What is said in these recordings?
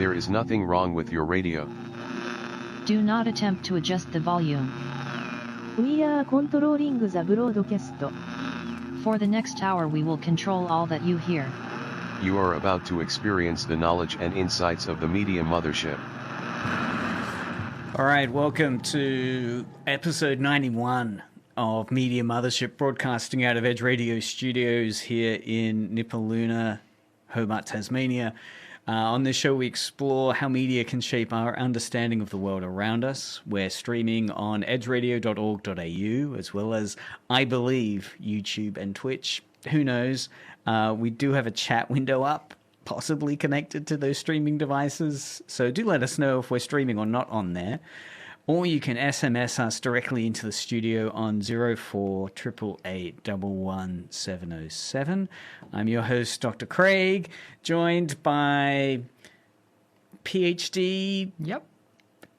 There is nothing wrong with your radio. Do not attempt to adjust the volume. We are controlling the broadcast. For the next hour we will control all that you hear. You are about to experience the knowledge and insights of the Media Mothership. All right, welcome to episode 91 of Media Mothership, broadcasting out of Edge Radio Studios here in Nipaluna, Hobart, Tasmania. On this show, we explore how media can shape our understanding of the world around us. We're streaming on edgeradio.org.au, as well as, I believe, YouTube and Twitch. Who knows? We do have a chat window up, possibly connected to those streaming devices. So do let us know if we're streaming or not on there. Or you can SMS us directly into the studio on 0488881107. I'm your host, Dr. Craig, joined by PhD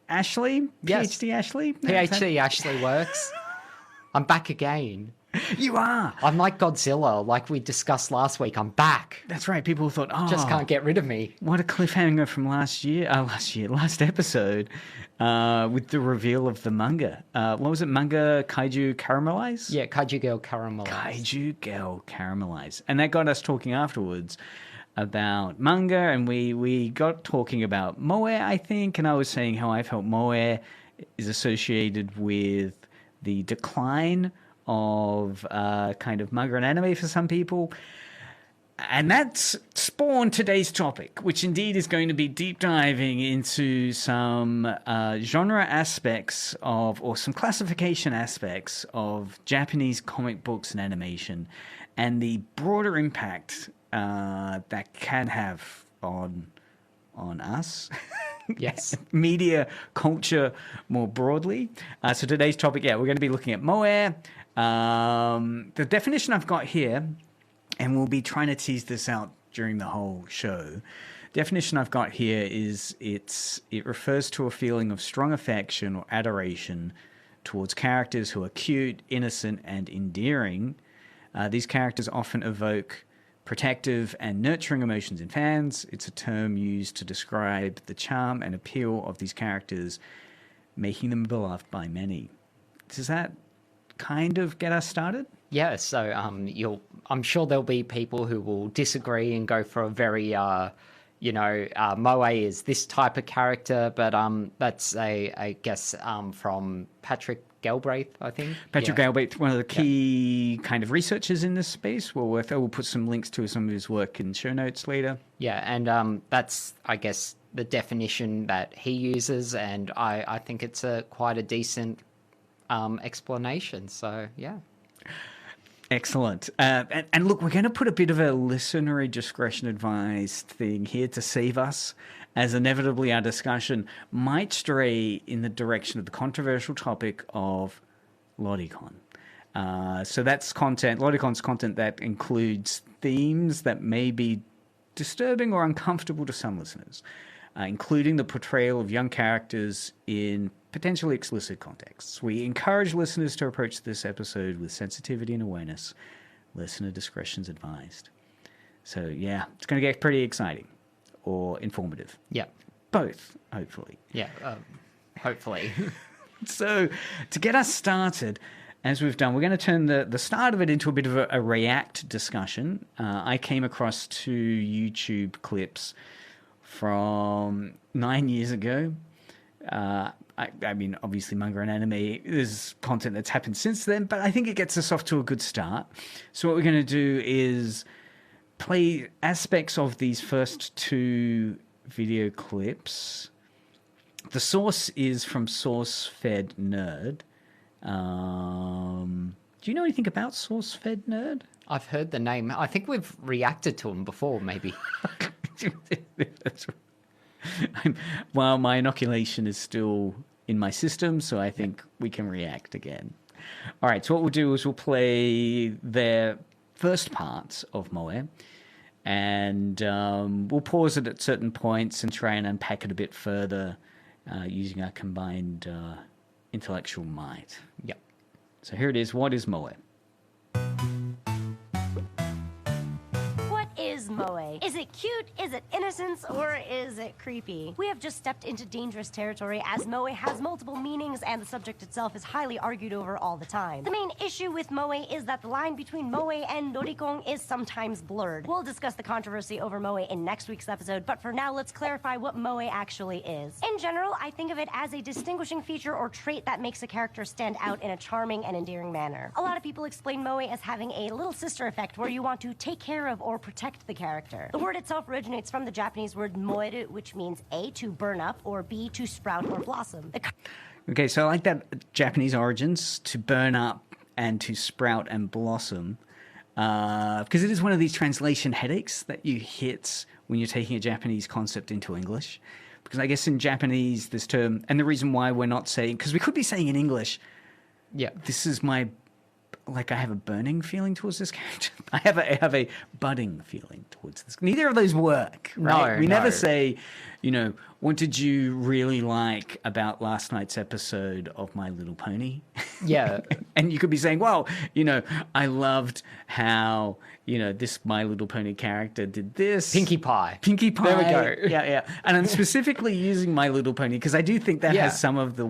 Ashley? Yes. PhD Ashley? PhD Ashley works. I'm back again. You are. I'm like Godzilla, like we discussed last week. I'm back. That's right. People thought, Just can't get rid of me. What a cliffhanger from last episode, with the reveal of the manga. What was it? Manga Kaiju Caramelize? Yeah, Kaiju Girl Caramelize. Kaiju Girl Caramelize. And that got us talking afterwards about manga, and we got talking about moe, I think, and I was saying how I felt moe is associated with the decline of kind of manga and anime for some people. And that's spawned today's topic, which indeed is going to be deep diving into some genre aspects of, or some classification aspects of Japanese comic books and animation, and the broader impact that can have on us. Yes. Media culture more broadly. So today's topic, we're going to be looking at moe. The definition I've got here, and we'll be trying to tease this out during the whole show. Definition I've got here is it refers to a feeling of strong affection or adoration towards characters who are cute, innocent, and endearing. These characters often evoke protective and nurturing emotions in fans. It's a term used to describe the charm and appeal of these characters, making them beloved by many. Does that kind of get us started? Yeah, so I'm sure there'll be people who will disagree and go for a very, moe is this type of character, but that's I guess from Patrick Galbraith, I think. Patrick Galbraith, one of the key kind of researchers in this space. We'll put some links to some of his work in show notes later. Yeah, and that's, I guess, the definition that he uses, and I think it's quite a decent explanation. So, yeah. Excellent. And look, we're going to put a bit of a listener discretion advised thing here to save us, as inevitably our discussion might stray in the direction of the controversial topic of lolicon. So that's content, lolicon's content that includes themes that may be disturbing or uncomfortable to some listeners, including the portrayal of young characters in potentially explicit contexts. We encourage listeners to approach this episode with sensitivity and awareness. Listener discretion's advised. So, yeah, it's going to get pretty exciting or informative. Yeah. Both, hopefully. Yeah, hopefully. So, to get us started, as we've done, we're going to turn the start of it into a bit of a react discussion. I came across 2 YouTube clips from 9 years ago. I mean, obviously, manga and anime, there's content that's happened since then, but I think it gets us off to a good start. So what we're going to do is play aspects of these first 2 video clips. The source is from SourceFed Nerd. Do you know anything about SourceFed Nerd? I've heard the name. I think we've reacted to them before, maybe. That's right. Well, my inoculation is still in my system, so I think we can react again. All right, so what we'll do is we'll play their first parts of moe, and we'll pause it at certain points and try and unpack it a bit further using our combined intellectual might. Yep. So here it is. What is moe? What is moe? Is it cute? Is it innocence? Or is it creepy? We have just stepped into dangerous territory as moe has multiple meanings and the subject itself is highly argued over all the time. The main issue with moe is that the line between moe and lolicon is sometimes blurred. We'll discuss the controversy over moe in next week's episode, but for now let's clarify what moe actually is. In general, I think of it as a distinguishing feature or trait that makes a character stand out in a charming and endearing manner. A lot of people explain moe as having a little sister effect where you want to take care of or protect the character. The word itself originates from the Japanese word moeru, which means A, to burn up, or B, to sprout or blossom. Okay, so I like that Japanese origins, to burn up and to sprout and blossom, because it is one of these translation headaches that you hit when you're taking a Japanese concept into English. Because I guess in Japanese, this term, and the reason why we're not saying, because we could be saying in English, Yeah. this is my, like, I have a burning feeling towards this character. I have a budding feeling towards this. Neither of those work, right? No, we never no. say, what did you really like about last night's episode of My Little Pony? Yeah. And you could be saying, well, I loved how, this My Little Pony character did this. Pinkie Pie. Pinkie Pie. There we go. Yeah. And I'm specifically using My Little Pony because I do think that Yeah. has some of the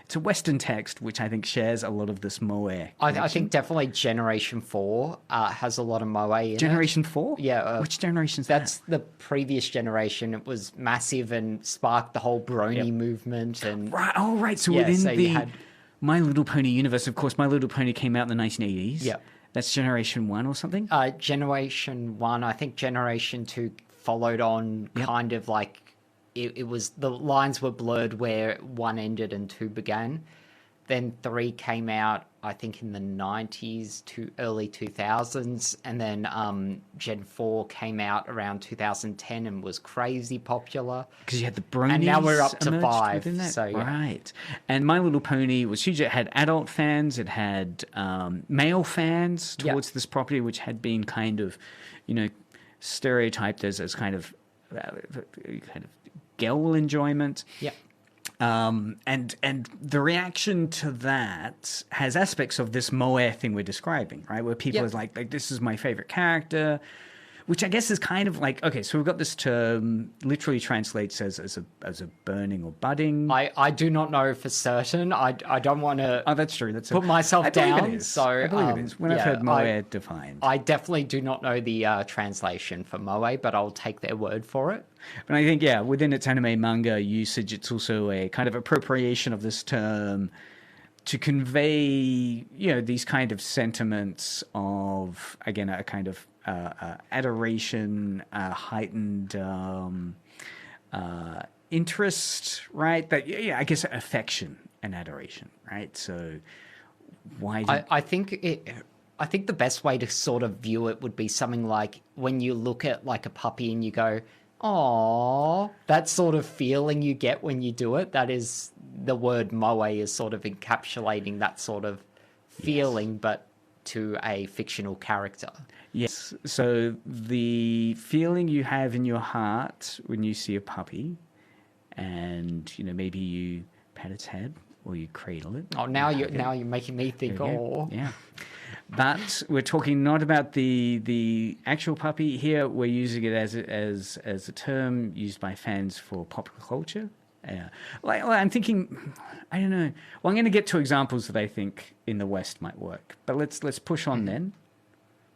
it's a Western text, which I think shares a lot of this moe. I think definitely Generation 4 has a lot of moe in it. Generation 4? Yeah. Which generation's That's that? the previous generation. It was massive and sparked the whole brony movement. And Right. Oh, right. So Yeah, within so you the had- My Little Pony universe, of course, My Little Pony came out in the 1980s. Yeah. That's Generation 1 or something? Generation 1, I think Generation 2 followed on kind of like it was the lines were blurred where 1 ended and 2 began. Then 3 came out, I think, in the 90s to early 2000s. And then Gen 4 came out around 2010 and was crazy popular. Because you had the bronies. And now we're up to emerged 5. within that. So, yeah. Right. And My Little Pony was huge. It had adult fans. It had male fans towards this property, which had been kind of, stereotyped as kind of girl enjoyment. Yeah. And the reaction to that has aspects of this moe thing we're describing, right? Where people is like, this is my favorite character, which I guess is kind of like, okay, so we've got this term, literally translates as a burning or budding. I do not know for certain. I don't want to Oh, that's true. put myself I believe down. it is. So I believe it is. When I've heard moe defined. I definitely do not know the translation for moe, but I'll take their word for it. But I think, within its anime manga usage, it's also a kind of appropriation of this term to convey, these kind of sentiments of, again, a kind of adoration, heightened interest, right? That, I guess affection and adoration, right? So why do I think the best way to sort of view it would be something like when you look at like a puppy and you go, "Aww," that sort of feeling you get when you do it. That is the word moe is sort of encapsulating that sort of feeling, but to a fictional character. Yes. So the feeling you have in your heart when you see a puppy, and maybe you pat its head or you cradle it. Oh, now you're making me think. Oh, yeah. But we're talking not about the actual puppy here. We're using it as a term used by fans for popular culture. Like I'm thinking, I don't know. Well, I'm going to get to examples that I think in the West might work. But let's push on then.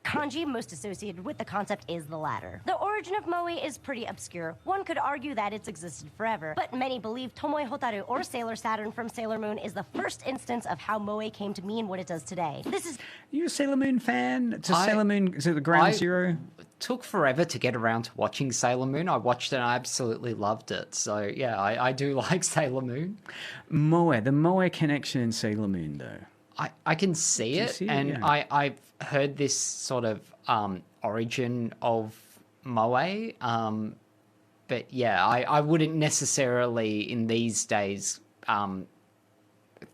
Kanji most associated with the concept is the latter. The origin of moe is pretty obscure. One could argue that it's existed forever, but many believe Tomoe Hotaru or Sailor Saturn from Sailor Moon is the first instance of how moe came to mean what it does today. This is... Are you a Sailor Moon fan? Sailor Moon, is it the ground zero? Took forever to get around to watching Sailor Moon. I watched it and I absolutely loved it. So, yeah, I do like Sailor Moon. The moe connection in Sailor Moon, though. I can see it, and Yeah. I've heard this sort of origin of moe, but yeah, I wouldn't necessarily in these days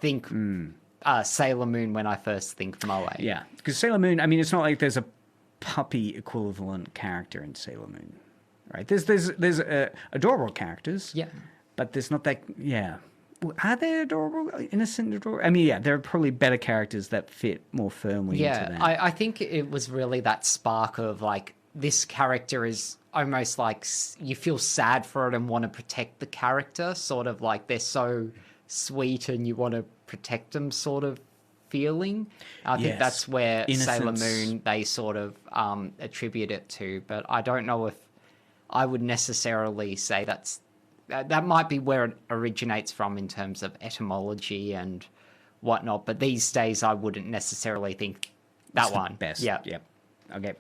think Sailor Moon when I first think moe. Yeah, because Sailor Moon, I mean, it's not like there's a puppy equivalent character in Sailor Moon, right? There's adorable characters, Yeah. but there's not that. Yeah, are they adorable, innocent, adorable? I mean, yeah, there are probably better characters that fit more firmly into that. I think it was really that spark of like this character is almost like you feel sad for it and want to protect the character, sort of like they're so sweet and you want to protect them sort of feeling. I think that's where Sailor Moon, they sort of attribute it to, but I don't know if I would necessarily say that might be where it originates from in terms of etymology and whatnot, but these days I wouldn't necessarily think that one. Best. Yeah. Yep. Okay.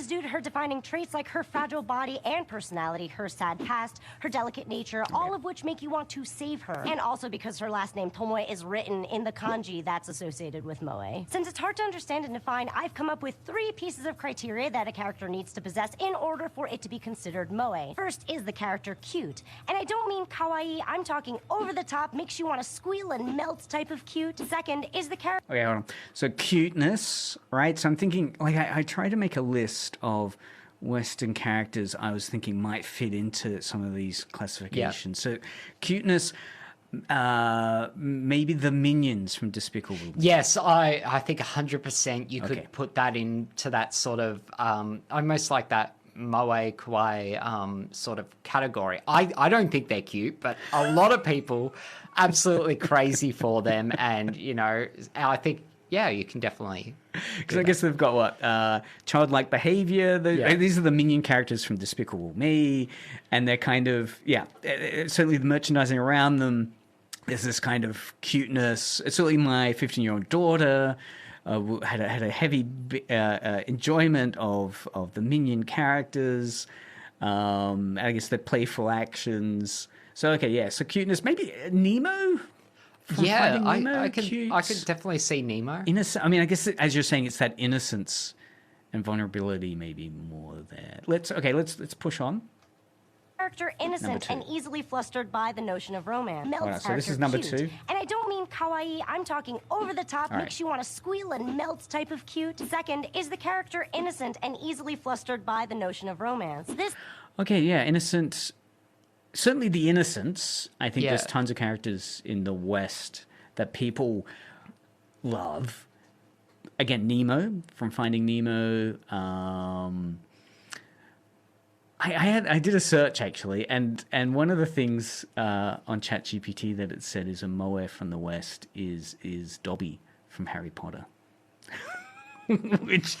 Due to her defining traits like her fragile body and personality, her sad past, her delicate nature, all of which make you want to save her. And also because her last name, Tomoe, is written in the kanji that's associated with Moe. Since it's hard to understand and define, I've come up with 3 pieces of criteria that a character needs to possess in order for it to be considered Moe. First is the character cute. And I don't mean kawaii, I'm talking over the top, makes you want to squeal and melt type of cute. Second is the character... Okay, hold on. So cuteness, right? So I'm thinking, like, I try to make a list of Western characters I was thinking might fit into some of these classifications. So cuteness, maybe the minions from Despicable Me. Yes, I think 100% you could put that into that sort of almost like that moe kawaii sort of category. I don't think they're cute, but a lot of people absolutely crazy for them, and you know, I think you can definitely. Because I guess they've got what childlike behavior. These are the minion characters from Despicable Me, and they're kind of certainly the merchandising around them. There's this kind of cuteness. It's certainly my 15-year-old daughter had a heavy enjoyment of the minion characters. I guess their playful actions. So so cuteness. Maybe Nemo. I could definitely see Nemo. Innocent. I mean, I guess as you're saying, it's that innocence and vulnerability, maybe more there. Let's push on. Character innocent and easily flustered by the notion of romance. Melt's so this is number cute. 2. And I don't mean kawaii, I'm talking over the top, makes you want to squeal and melt type of cute. Second is the character innocent and easily flustered by the notion of romance. Innocent. Certainly the innocence. I think there's tons of characters in the West that people love. Again, Nemo from Finding Nemo. I did a search actually, and one of the things on ChatGPT that it said is a moe from the West is Dobby from Harry Potter. Which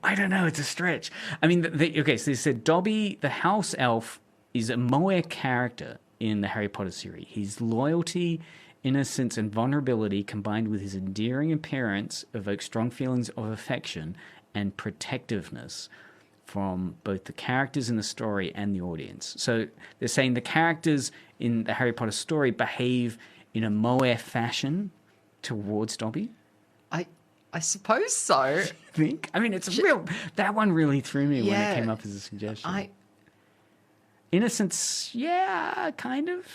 I don't know, it's a stretch. I mean, so they said Dobby, the house elf, is a moe character in the Harry Potter series. His loyalty, innocence, and vulnerability combined with his endearing appearance evoke strong feelings of affection and protectiveness from both the characters in the story and the audience. So they're saying the characters in the Harry Potter story behave in a moe fashion towards Dobby. I suppose so. I think. I mean, that one really threw me when it came up as a suggestion. Innocence, kind of.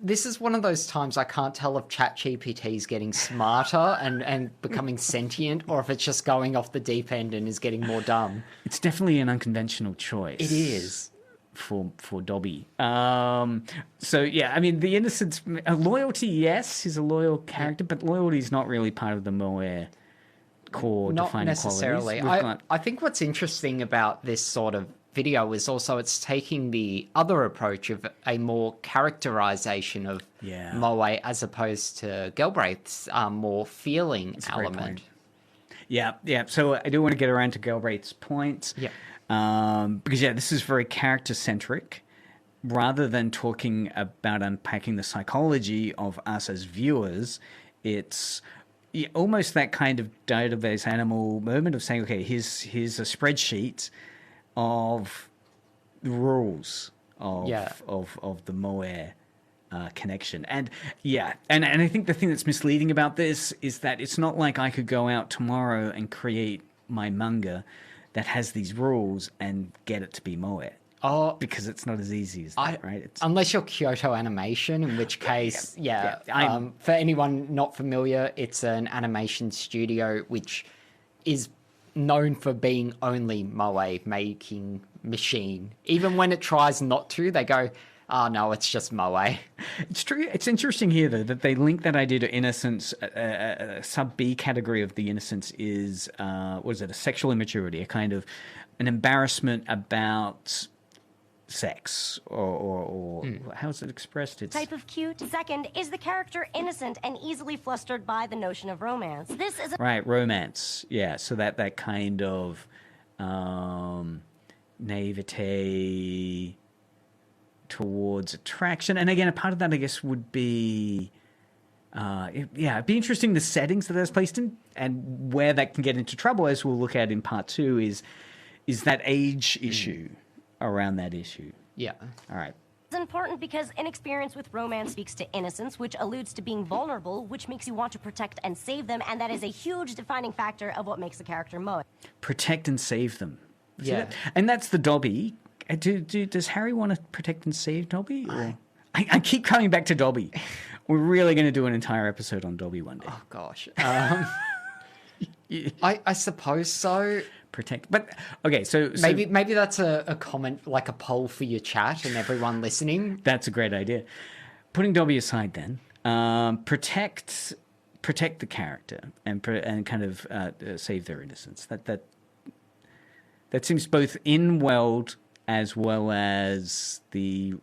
This is one of those times I can't tell if ChatGPT is getting smarter and becoming sentient, or if it's just going off the deep end and is getting more dumb. It's definitely an unconventional choice. It is. For Dobby. I mean, the innocence, loyalty, yes, he's a loyal character, but loyalty is not really part of the moe core defining necessarily. qualities. I think what's interesting about this sort of video is also it's taking the other approach of a more characterization of moe as opposed to Galbraith's more feeling element. Yeah. So I do want to get around to Galbraith's point. Yeah. Because this is very character centric. Rather than talking about unpacking the psychology of us as viewers, it's almost that kind of database animal moment of saying, okay, here's a spreadsheet of the rules of the moe connection. And I think the thing that's misleading about this is that it's not like I could go out tomorrow and create my manga that has these rules and get it to be moe. Oh, because it's not as easy as that, right? Unless you're Kyoto Animation, in which case, for anyone not familiar, it's an animation studio which is known for being only moe making machine. Even when it tries not to, they go, oh no, it's just moe. It's true. It's interesting here, though, that they link that idea to innocence. Sub B category of the innocence is, a sexual immaturity, a kind of an embarrassment about sex or how's it expressed? It's Type of cute. Second, is the character innocent and easily flustered by the notion of romance? This is right, romance. Yeah, so that kind of naivete towards attraction. And again, a part of that, I guess, would be it'd be interesting the settings that that's placed in and where that can get into trouble, as we'll look at in part 2, is that age issue around that issue. Yeah. All right. It's important because inexperience with romance speaks to innocence, which alludes to being vulnerable, which makes you want to protect and save them, and that is a huge defining factor of what makes a character Moe. Protect and save them. See Yeah. that? And that's the Dobby. Does Harry want to protect and save Dobby? Or... I keep coming back to Dobby. We're really going to do an entire episode on Dobby one day. Oh, gosh. I suppose so. Protect. But, okay, so Maybe that's a comment, like a poll for your chat and everyone listening. that's a great idea. Putting Dobby aside then, protect the character and kind of save their innocence. That seems both in world as well as the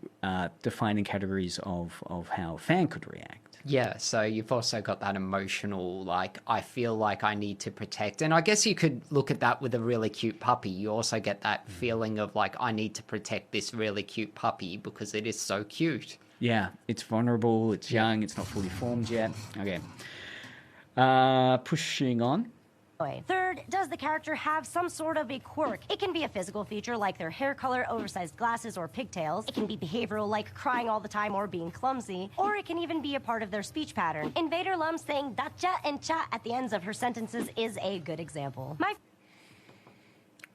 defining categories of how a fan could react. Yeah, so you've also got that emotional, like, I feel like I need to protect. And I guess you could look at that with a really cute puppy. You also get that feeling of, like, I need to protect this really cute puppy because it is so cute. Yeah, it's vulnerable, it's young, it's not fully formed yet. Okay. Pushing on. Third, does the character have some sort of a quirk? It can be a physical feature like their hair color, oversized glasses, or pigtails. It can be behavioral like crying all the time or being clumsy. Or it can even be a part of their speech pattern. Invader Lum saying dacha and cha at the ends of her sentences is a good example.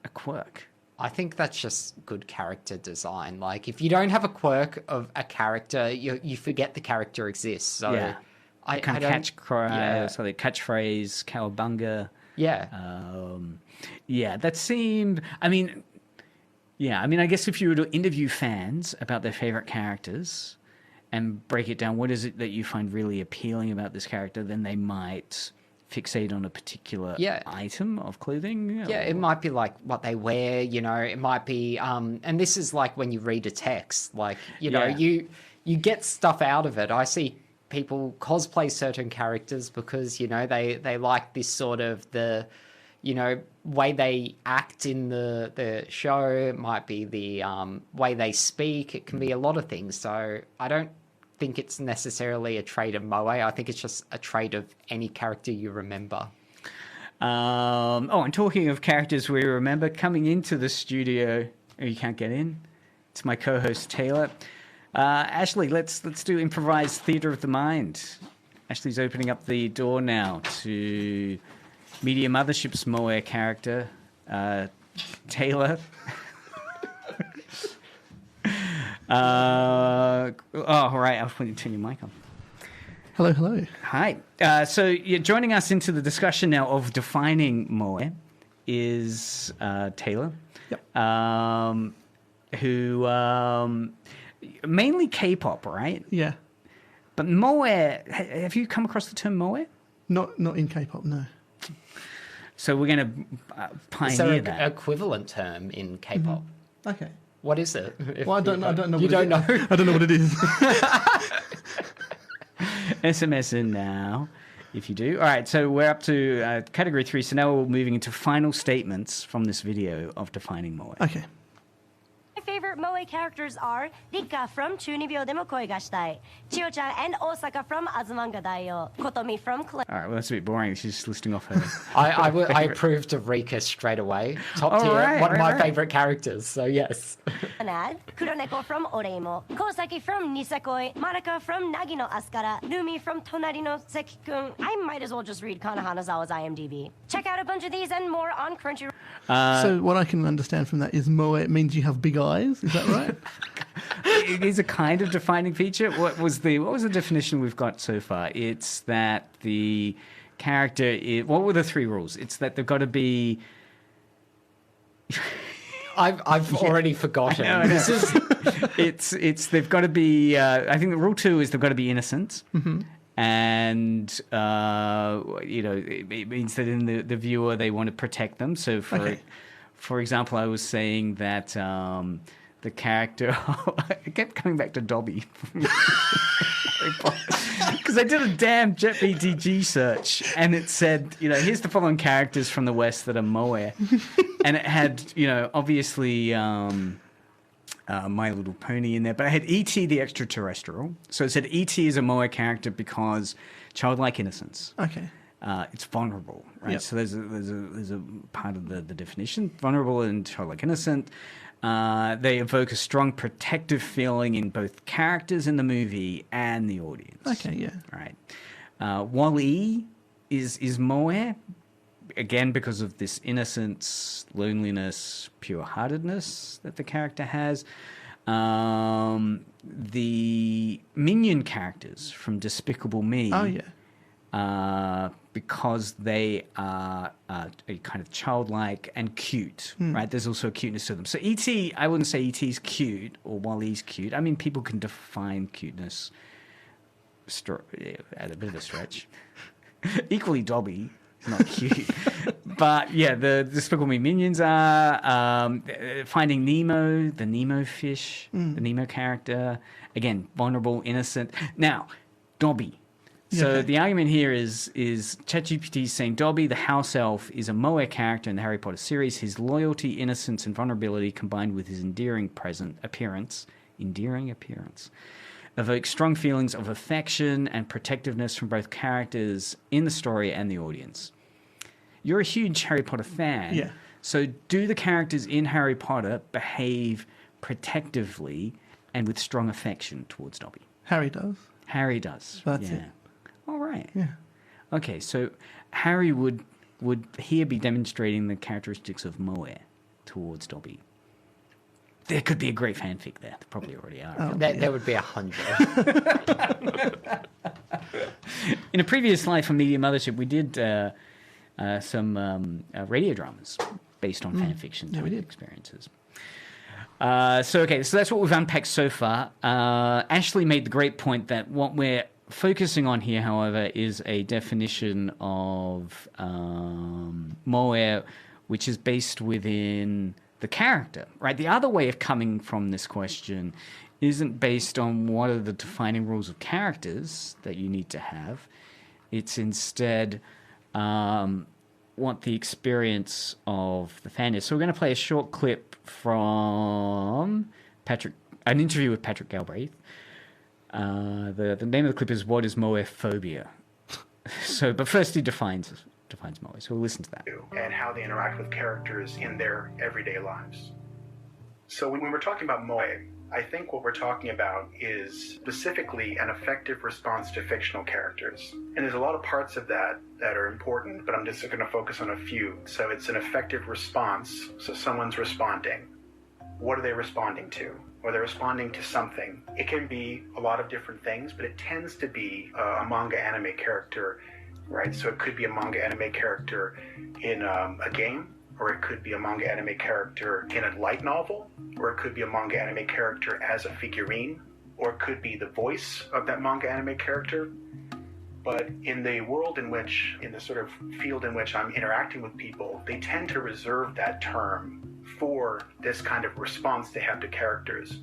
A quirk. I think that's just good character design. Like, if you don't have a quirk of a character, you forget the character exists. So Yeah. I Kind don't... of catchphrase, cowabunga. Yeah. That seemed. I guess if you were to interview fans about their favorite characters and break it down, what is it that you find really appealing about this character, then they might fixate on a particular item of clothing. Yeah, it might be like what they wear, it might be, and this is like when you read a text, like, you get stuff out of it. I see people cosplay certain characters because they like this sort of the way they act in the show. It might be the way they speak. It can be a lot of things. So I don't think it's necessarily a trait of Moe. I think it's just a trait of any character you remember. And talking of characters we remember, coming into the studio, you can't get in. It's my co-host Taylor. Ashley, let's do improvised theatre of the mind. Ashley's opening up the door now to Media Mothership's Moe character, Taylor. All right, I'll turn your mic on. Hello. Hi. So you're joining us into the discussion now of defining Moe is Taylor. Yep. Who mainly K-pop, right? Yeah. But Moe, have you come across the term Moe? Not in K-pop, no. So we're going to pioneer Is there that. an equivalent term in K-pop? Mm-hmm. Okay. What is it? Well, I don't know. You don't know? I don't know what it is. SMS in now, if you do. All right, so we're up to category 3. So now we're moving into final statements from this video of defining Moe. Okay. My favorite Moe characters are Rika from Chunibyo Demo Koi ga Shitai, Chio-chan and Osaka from Azumanga Daioh, Kotomi from Clay. All right, well, that's a bit boring. She's just listing off her... I approved of Rika straight away. Top tier, right, one of my right. favorite characters, so yes. Anad, Kuroneko from Oreimo, Kosaki from Nisekoi, Maraka from Nagino Asukara, Rumi from Tonari no Seki-kun. I might as well just read Kana Hanazawa's IMDb. Check out a bunch of these and more on Crunchyroll. So what I can understand from that is Moe, it means you have big eyes. Is that right? It is a kind of defining feature. What was the definition we've got so far? It's that the character... what were the 3 rules? It's that they've got to be... I've already forgotten. I know. It's they've got to be... I think the rule 2 is they've got to be innocent. Mm-hmm. And, it means that in the viewer, they want to protect them. So for example, I was saying that the character... I kept coming back to Dobby. Because I did a damn JetBTG search, and it said, here's the following characters from the West that are Moe. And it had, obviously My Little Pony in there, but I had E.T. the Extraterrestrial. So it said E.T. is a Moe character because childlike innocence. Okay. It's vulnerable, right? Yep. So there's a part of the definition, vulnerable and childlike innocent. They evoke a strong protective feeling in both characters in the movie and the audience. Okay, yeah. Right. Wall-E is Moe, again, because of this innocence, loneliness, pure-heartedness that the character has. The minion characters from Despicable Me. Oh, yeah. Because they are kind of childlike and cute, right? There's also a cuteness to them. So E.T., I wouldn't say E.T.'s cute or Wall-E's cute. I mean, people can define cuteness at a bit of a stretch. Equally, Dobby is not cute. But, yeah, the Despicable Me minions are Finding Nemo, the Nemo fish, the Nemo character. Again, vulnerable, innocent. Now, Dobby. So the argument here is ChatGPT saying Dobby, the house elf, is a Moe character in the Harry Potter series. His loyalty, innocence, and vulnerability, combined with his endearing appearance, evoke strong feelings of affection and protectiveness from both characters in the story and the audience. You're a huge Harry Potter fan. Yeah. So do the characters in Harry Potter behave protectively and with strong affection towards Dobby? Harry does. Harry does. That's it. All right. Yeah. Okay, so Harry would here be demonstrating the characteristics of Moe towards Dobby. There could be a great fanfic there. There probably already are. Oh. There would be 100. In a previous life on Media Mothership, we did some radio dramas based on fan fiction type experiences. So that's what we've unpacked so far. Ashley made the great point that what we're focusing on here, however, is a definition of Moe, which is based within the character, right? The other way of coming from this question isn't based on what are the defining rules of characters that you need to have. It's instead what the experience of the fan is. So we're going to play a short clip from an interview with Patrick Galbraith. The name of the clip is "What is Moephobia?" But first he defines Moe. So we'll listen to that. And how they interact with characters in their everyday lives. So when we're talking about Moe, I think what we're talking about is specifically an effective response to fictional characters. And there's a lot of parts of that are important, but I'm just going to focus on a few. So it's an effective response. So someone's responding. What are they responding to? Or they're responding to something. It can be a lot of different things, but it tends to be a manga anime character, right? So it could be a manga anime character in a game, or it could be a manga anime character in a light novel, or it could be a manga anime character as a figurine, or it could be the voice of that manga anime character. But in the world in the sort of field in which I'm interacting with people, they tend to reserve that term for this kind of response they have to characters.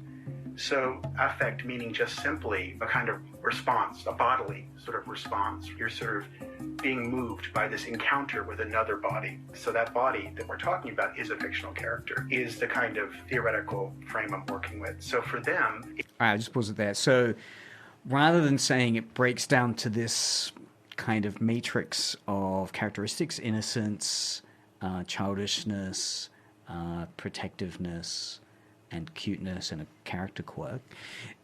So affect meaning just simply a kind of response, a bodily sort of response. You're sort of being moved by this encounter with another body. So that body that we're talking about is a fictional character, is the kind of theoretical frame I'm working with. So for them... All right, I'll just pause it there. So rather than saying it breaks down to this kind of matrix of characteristics, innocence, childishness, protectiveness, and cuteness and a character quirk,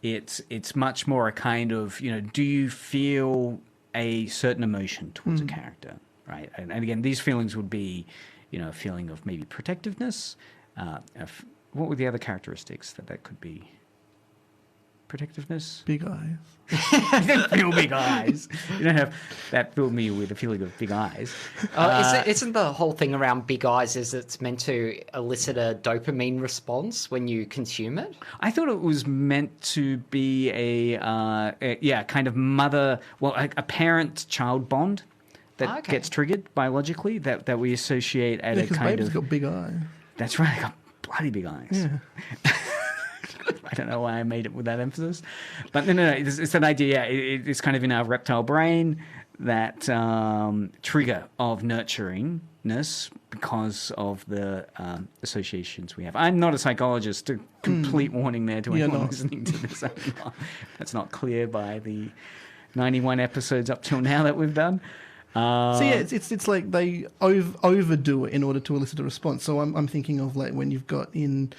it's much more a kind of, do you feel a certain emotion towards a character, right? And again, these feelings would be, a feeling of maybe protectiveness. What were the other characteristics that could be? Protectiveness? Big eyes. I didn't feel big eyes. You don't have that filled me with a feeling of big eyes. Isn't the whole thing around big eyes is it's meant to elicit a dopamine response when you consume it? I thought it was meant to be a kind of a parent-child bond that gets triggered biologically that we associate at a Because kind babies of... got big eyes. That's right. I got bloody big eyes. Yeah. I don't know why I made it with that emphasis. But no. It's that idea. It's kind of in our reptile brain, that trigger of nurturingness because of the associations we have. I'm not a psychologist. A complete warning there to anyone listening to this. That's not clear by the 91 episodes up till now that we've done. So yeah, it's like they overdo it in order to elicit a response. So I'm thinking of like when you've got in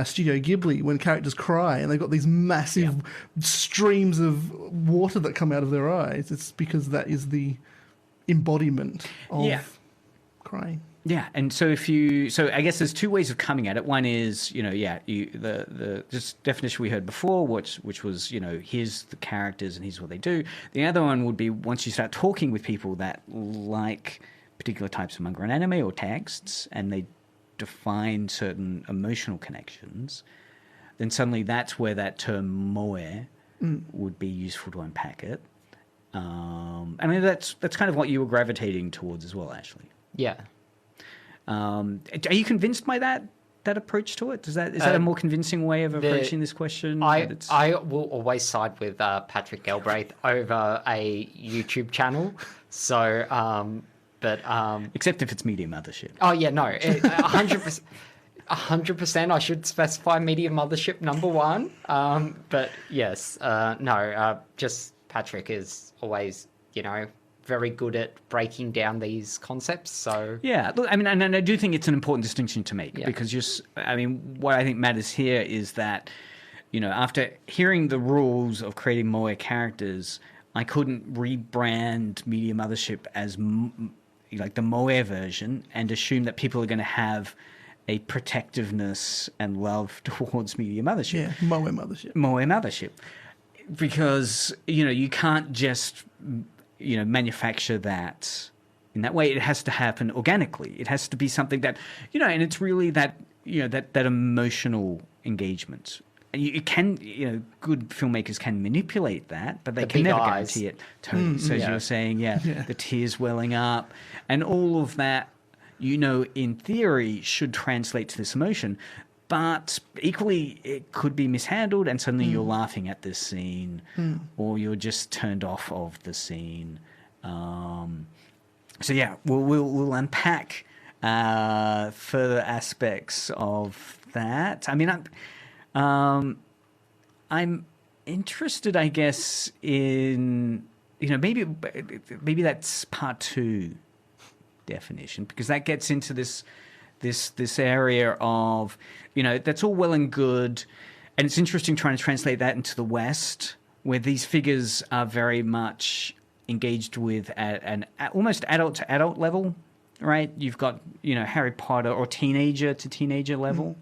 Studio Ghibli when characters cry and they've got these massive streams of water that come out of their eyes. It's because that is the embodiment of crying. Yeah, and so I guess there's two ways of coming at it. One is, the just definition we heard before, which was, here's the characters and here's what they do. The other one would be once you start talking with people that like particular types of manga and anime or texts, and they define certain emotional connections, then suddenly that's where that term moe would be useful to unpack it. I mean, that's kind of what you were gravitating towards as well, Ashley. Yeah. Are you convinced by that approach to it? Is that a more convincing way of approaching this question? I will always side with Patrick Galbraith over a YouTube channel. So, except if it's Media Mothership. Oh yeah, no, 100%. 100%. I should specify Media Mothership number one. But yes, just Patrick is always, very good at breaking down these concepts. So yeah, look, I mean, and I do think it's an important distinction to make because what I think matters here is that, after hearing the rules of creating moe characters, I couldn't rebrand Media Mothership as like the moe version and assume that people are going to have a protectiveness and love towards Media Mothership. Yeah, moe Mothership. Moe Mothership. Because, you can't just manufacture that in that way. It has to happen organically. It has to be something that, and it's really that, that emotional engagement. You can, good filmmakers can manipulate that, but they can never guarantee it. Totally. So as you were saying, the tears welling up and all of that, in theory should translate to this emotion. But equally, it could be mishandled, and suddenly you're laughing at this scene, or you're just turned off of the scene. So yeah, we'll unpack further aspects of that. I mean, I'm interested, I guess, in maybe that's part 2 definition, because that gets into this area of, that's all well and good. And it's interesting trying to translate that into the West, where these figures are very much engaged with at an almost adult to adult level, right? You've got, Harry Potter or teenager to teenager level.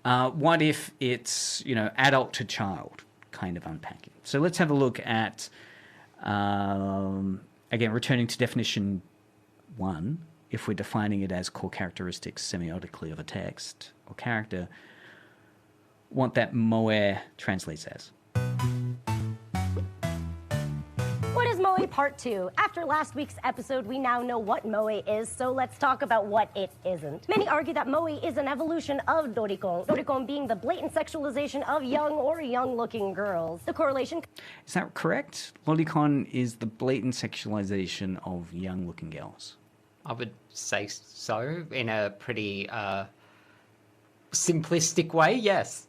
What if it's, adult to child kind of unpacking? So let's have a look at, again, returning to definition 1. If we're defining it as core characteristics semiotically of a text or character, what that moe translates as. What is moe part 2? After last week's episode, we now know what moe is, so let's talk about what it isn't. Many argue that moe is an evolution of lolicon, lolicon being the blatant sexualization of young or young-looking girls. The correlation... Is that correct? Lolicon is the blatant sexualization of young-looking girls. I would say so, in a pretty simplistic way, yes.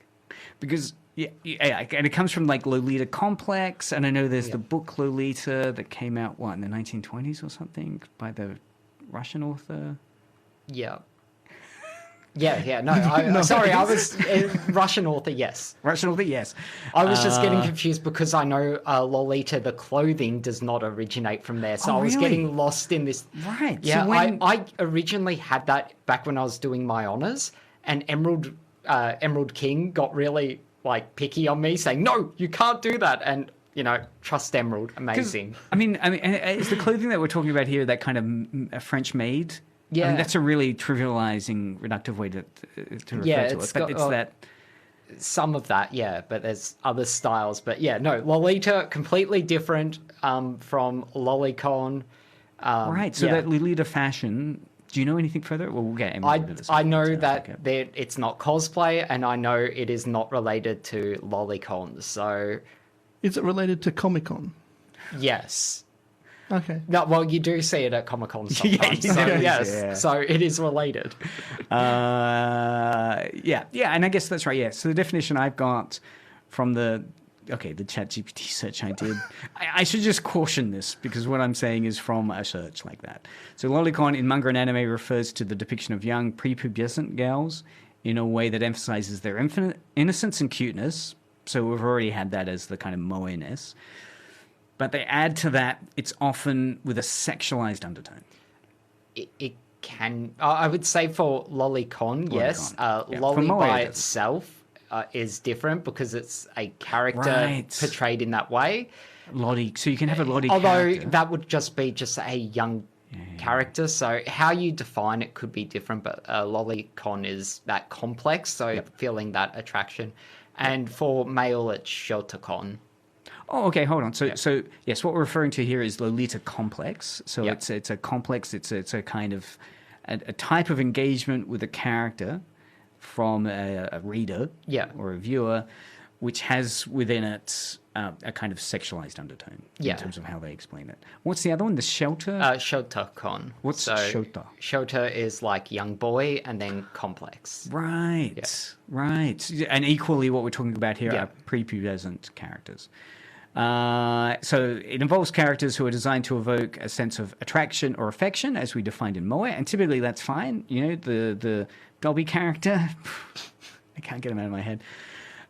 Because, and it comes from, like, Lolita Complex, and I know there's the book Lolita that came out, in the 1920s or something, by the Russian author? Yeah. No, sorry, I was Russian author, yes. Russian author, yes. I was just getting confused because I know Lolita, the clothing, does not originate from there. So I was getting lost in this. Right. Yeah, so I originally had that back when I was doing my honours, and Emerald King got really picky on me, saying, no, you can't do that. And, trust Emerald. Amazing. I mean, is the clothing that we're talking about here that kind of French made? Yeah, I mean, that's a really trivializing, reductive way to refer to it. But it's that some of that, but there's other styles. But Lolita completely different from lolicon. Right. So that Lolita fashion Do you know anything further? Well, we'll get Emily into this. I know that it's not cosplay, and I know it is not related to lolicon. So, Is it related to Comic-Con? yes. Okay. No, well, you do see it at Comic-Con sometimes. Yeah, So, yeah. yes, Yeah. so it is related. Yeah, and I guess that's right. Yeah. So the definition I've got from the ChatGPT search I did, I should just caution this because what I'm saying is from a search like that. So lolicon in manga and anime refers to the depiction of young prepubescent girls in a way that emphasizes their infinite innocence and cuteness. So we've already had that as the kind of moe-ness. But they add to that, it's often with a sexualized undertone. It can, I would say for lolicon, yes. Yeah. Lolly For moe, by it doesn't. itself is different because it's a character Right. portrayed in that way. Lottie, so you can have a Lottie Although character. that would just be just a young character, so how you define it could be different, but lolicon is that complex, so feeling that attraction. And for male, it's shotacon. Oh, okay. Hold on. So yes, what we're referring to here is Lolita complex. So Yep. it's a complex. It's a kind of a type of engagement with a character from a reader, Yeah. or a viewer, which has within it a kind of sexualized undertone Yeah. in terms of how they explain it. What's the other one? The shelter. Shotacon. What's shota? Shota is like young boy, and then complex. Right, right. And equally, what we're talking about here Yeah. are prepubescent characters. So it involves characters who are designed to evoke a sense of attraction or affection, as we defined in Moe, and typically that's fine. You know, the Dobby character, I can't get him out of my head.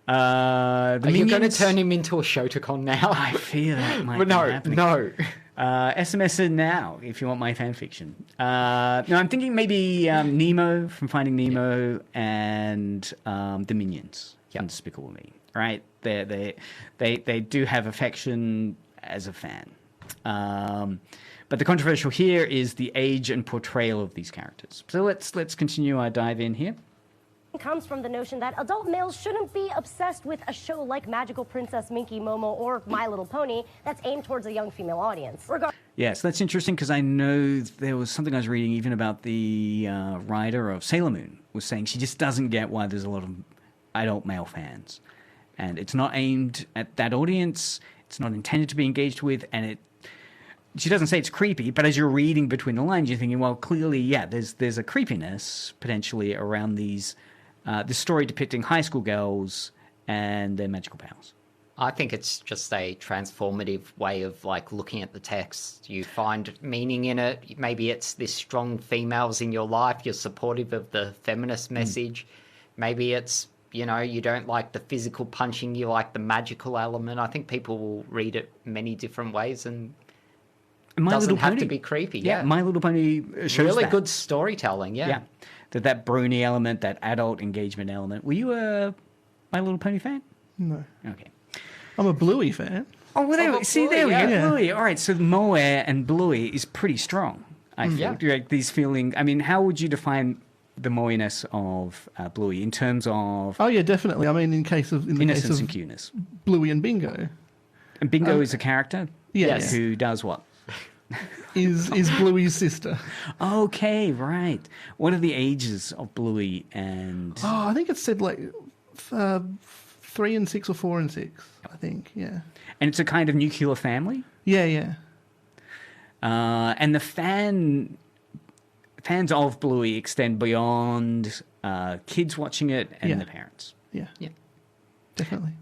Are you going to turn him into a shotacon now? I fear that might But be no, happening. no. SMS in now if you want my fan fiction. No, I'm thinking maybe Nemo from Finding Nemo and the Minions from Despicable Me. Right? They do have affection as a fan. But the controversial here is the age and portrayal of these characters. So let's continue our dive in here. Comes from the notion that adult males shouldn't be obsessed with a show like Magical Princess Minky Momo or My Little Pony that's aimed towards a young female audience. Yes, that's interesting because I know there was something I was reading even about the writer of Sailor Moon was saying she just doesn't get why there's a lot of adult male fans. And it's not aimed at that audience. It's not intended to be engaged with. And she doesn't say it's creepy, but as you're reading between the lines, you're thinking, well, clearly, yeah, there's a creepiness potentially around these this story depicting high school girls and their magical powers. I think it's just a transformative way of like looking at the text. You find meaning in it. Maybe it's this strong females in your life. You're supportive of the feminist message. Maybe it's, you know, you don't like the physical punching. You like the magical element. I think people will read it many different ways and My doesn't Little have Pony. to be creepy. Yeah, My Little Pony shows really that. good storytelling. Yeah. That brony element, that adult engagement element. Were you a My Little Pony fan? No. Okay. I'm a Bluey fan. Oh, well, but see, Bluey, there we go. yeah. Bluey. All right, so Moe and Bluey is pretty strong, I feel. Yeah. Like these feeling. I mean, how would you define the Moe-ness of Bluey in terms of Oh yeah, definitely. I mean, in the case innocence of and cuteness? Bluey and Bingo, And Bingo is a character Yes. who does what? is Bluey's sister. Okay, right. What are the ages of Bluey and... Oh, I think it said like 3 and 6 or 4 and 6. I think, yeah. And it's a kind of nuclear family? Yeah. And the fans of Bluey extend beyond kids watching it and Yeah. the parents. Yeah. Yeah. Definitely.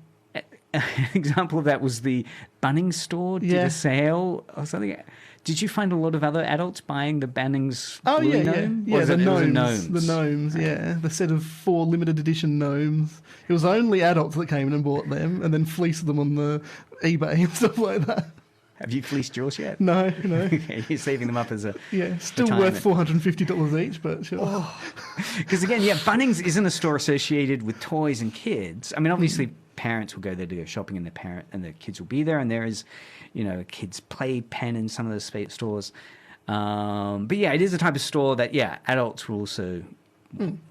An example of that was the Bunnings store did Yeah. a sale or something. Did you find a lot of other adults buying the Bunnings Oh Bluey yeah, gnome? yeah. Or was The it was gnomes. The gnomes, yeah. The set of 4 limited edition gnomes. It was only adults that came in and bought them and then fleeced them on the eBay and stuff like that. Have you fleeced yours yet? No. Okay, you're saving them up as a Yeah, still worth retirement. $450 each, but sure. Because again, yeah, Bunnings isn't a store associated with toys and kids. I mean, obviously, parents will go there to go shopping, and the kids will be there, and there is, you know, a kids' play pen in some of those stores. But yeah, it is a type of store that adults will also.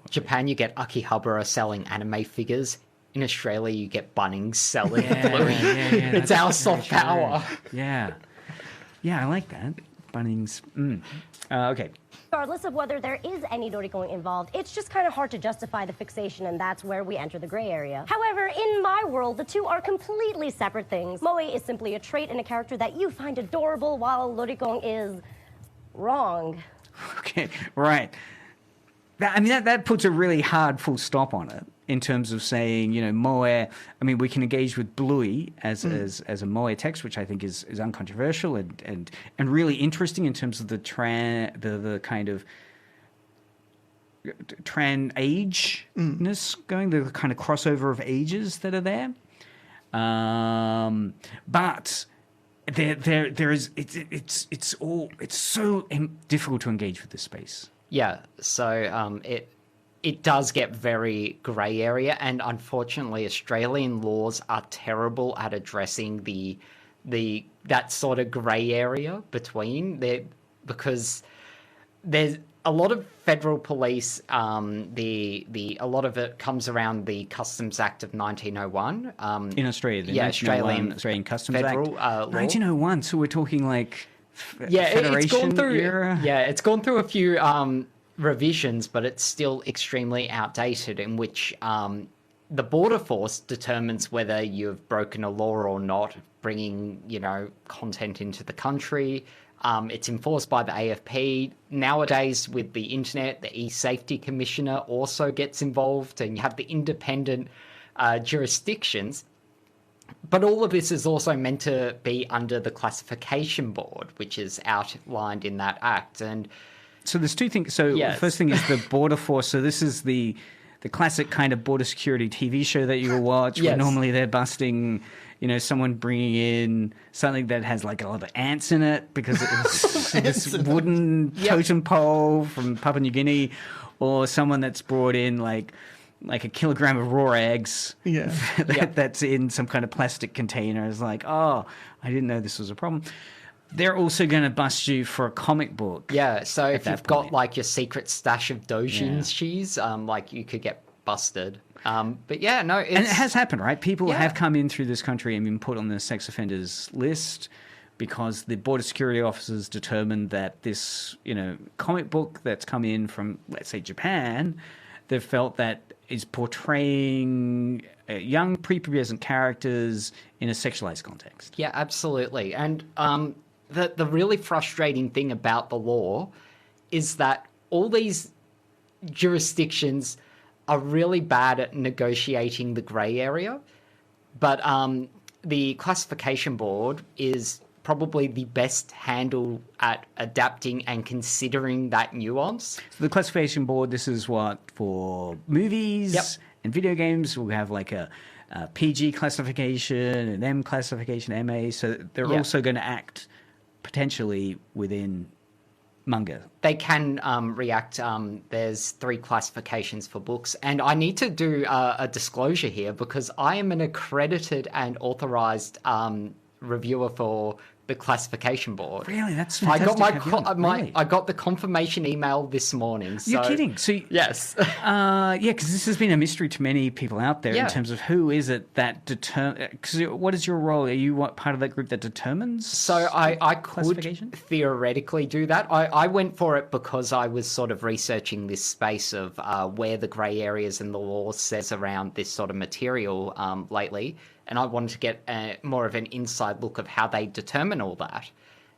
Japan, you get Akihabara selling anime figures. In Australia, you get Bunnings selling Yeah, Bluey. yeah, It's that's our very soft true. power. Yeah, I like that. Bunnings. Okay. Regardless of whether there is any lolicon involved, it's just kind of hard to justify the fixation, and that's where we enter the gray area. However, in my world, the two are completely separate things. Moe is simply a trait in a character that you find adorable, while lolicon is wrong. Okay, right. That puts a really hard full stop on it in terms of saying, moe. I mean, we can engage with bluey as a moe text, which I think is uncontroversial and really interesting in terms of the kind of tran ageness going, the kind of crossover of ages that are there. But there is it's so difficult to engage with this space. Yeah, so it does get very grey area, and unfortunately, Australian laws are terrible at addressing that sort of grey area between there, because there's a lot of federal police. A lot of it comes around the Customs Act of 1901 in Australia. The Australian Customs federal, Act, 1901. So we're talking like. It's gone through. Era. Yeah, it's gone through a few revisions, but it's still extremely outdated. In which the border force determines whether you've broken a law or not, bringing content into the country. It's enforced by the AFP nowadays. With the internet, the e-safety commissioner also gets involved, and you have the independent jurisdictions. But all of this is also meant to be under the classification board, which is outlined in that act. And so there's two things. So the first thing is the border force. So this is the classic kind of border security TV show that you will watch, where normally they're busting, someone bringing in something that has like a lot of ants in it because it was this wooden totem pole from Papua New Guinea, or someone that's brought in like a kilogram of raw eggs that's in some kind of plastic container. It's like, oh, I didn't know this was a problem. They're also going to bust you for a comic book. Yeah, so if you've got like your secret stash of Dojins cheese, like you could get busted. But yeah, no, it's... And it has happened, right? People have come in through this country and been put on the sex offenders list because the border security officers determined that this, comic book that's come in from, let's say, Japan, they've felt that is portraying young prepubescent characters in a sexualized context. Yeah, absolutely. And the really frustrating thing about the law is that all these jurisdictions are really bad at negotiating the grey area, but the classification board is probably the best handle at adapting and considering that nuance. So the classification board, this is what, for movies and video games, we'll have like a PG classification, an M classification, MA, so they're also going to act potentially within manga. They can react. There's 3 classifications for books, and I need to do a disclosure here because I am an accredited and authorized reviewer for the classification board. Really? That's fantastic. I got the confirmation email this morning. So, you're kidding? So yes. Because this has been a mystery to many people out there in terms of who is it that determines... Because what is your role? Are you part of that group that determines? So I could theoretically do that. I went for it because I was sort of researching this space of where the grey areas in the law says around this sort of material lately. And I wanted to get more of an inside look of how they determine all that.